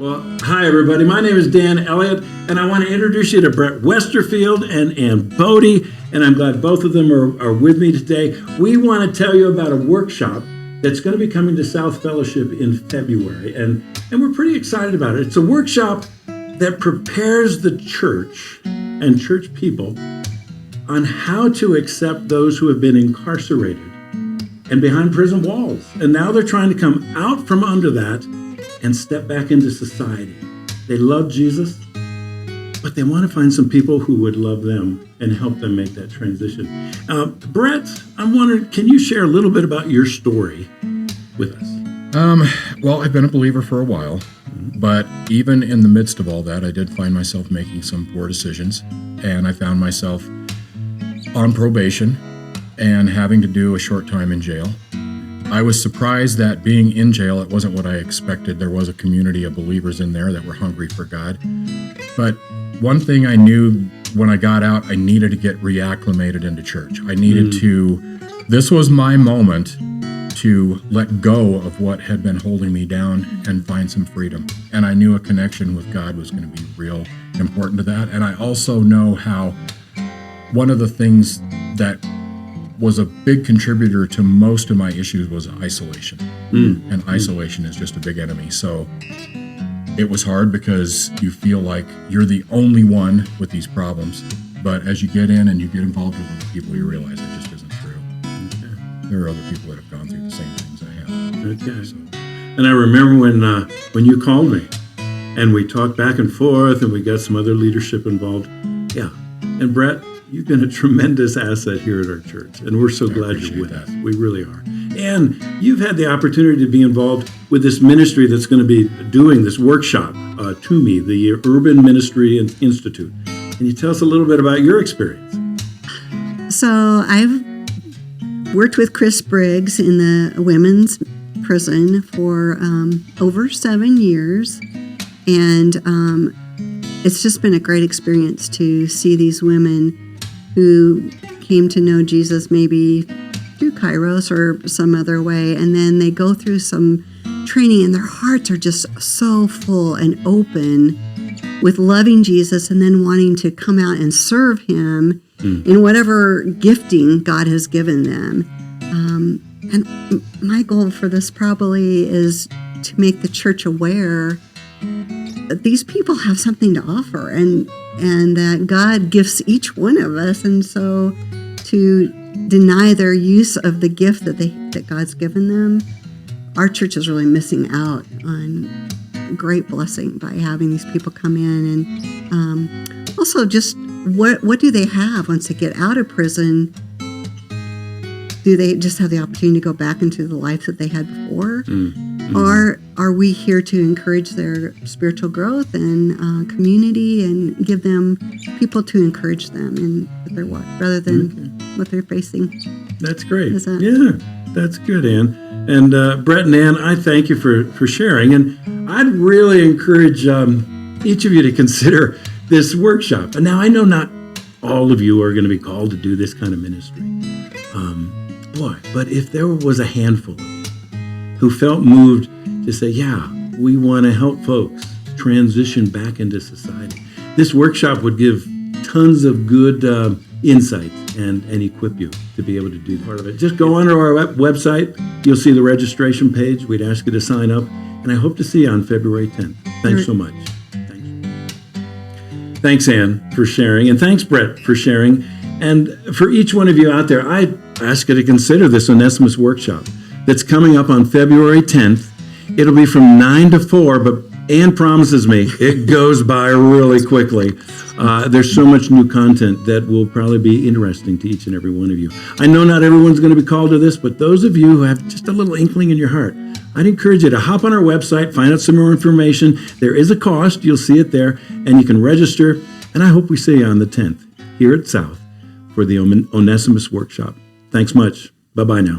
Well, hi, everybody. My name is Dan Elliott, and I want to introduce you to Brett Westerfield and Ann Bodie, and I'm glad both of them are with me today. We want to tell you about a workshop that's going to be coming to South Fellowship in February, and we're pretty excited about it. It's a workshop that prepares the church and church people on how to accept those who have been incarcerated and behind prison walls. And now they're trying to come out from under that and step back into society. They love Jesus, but they want to find some people who would love them and help them make that transition. Brett, I'm wondering, can you share a little bit about your story with us? Well, I've been a believer for a while, but even in the midst of all that, I did find myself making some poor decisions, and I found myself on probation and having to do a short time in jail. I was surprised that being in jail, it wasn't what I expected. There was a community of believers in there that were hungry for God. But one thing I knew when I got out, I needed to get reacclimated into church. I needed this was my moment to let go of what had been holding me down and find some freedom. And I knew a connection with God was going to be real important to that. And I also know how one of the things that was a big contributor to most of my issues was isolation. And isolation is just a big enemy. So it was hard because you feel like you're the only one with these problems. But as you get in and you get involved with other people, you realize it just isn't true. Okay. There are other people that have gone through the same things I have. Okay. So. And I remember when you called me and we talked back and forth and we got some other leadership involved. Yeah. And Brett, you've been a tremendous asset here at our church, and we're so glad you're with us. We really are. And you've had the opportunity to be involved with this ministry that's going to be doing this workshop, TUMI, the Urban Ministry Institute. Can you tell us a little bit about your experience? So I've worked with Chris Briggs in the women's prison for over 7 years, and it's just been a great experience to see these women who came to know Jesus maybe through Kairos or some other way, and then they go through some training and their hearts are just so full and open with loving Jesus and then wanting to come out and serve him in whatever gifting God has given them. And my goal for this probably is to make the church aware that these people have something to offer and that God gifts each one of us, and so to deny their use of the gift that God's given them, our church is really missing out on a great blessing by having these people come in. And also just what do they have once they get out of prison? Do they just have the opportunity to go back into the life that they had before? Or are we here to encourage their spiritual growth and community and give them people to encourage them in their walk rather than what they're facing? That's great. That's good, Ann. And Brett and Ann, I thank you for sharing. And I'd really encourage each of you to consider this workshop. And now I know not all of you are going to be called to do this kind of ministry. But if there was a handful of you who felt moved to say, yeah, we want to help folks transition back into society, this workshop would give tons of good insights and equip you to be able to do part of it. Just go onto our website. You'll see the registration page. We'd ask you to sign up. And I hope to see you on February 10th. Thanks so much. Thanks, Ann, for sharing. And thanks, Brett, for sharing. And for each one of you out there, I ask you to consider this Onesimus Workshop that's coming up on February 10th. It'll be from 9 to 4, but Ann promises me it goes by really quickly. There's so much new content that will probably be interesting to each and every one of you. I know not everyone's going to be called to this, but those of you who have just a little inkling in your heart, I'd encourage you to hop on our website, find out some more information. There is a cost. You'll see it there, and you can register. And I hope we see you on the 10th here at South for the Onesimus Workshop. Thanks much. Bye-bye now.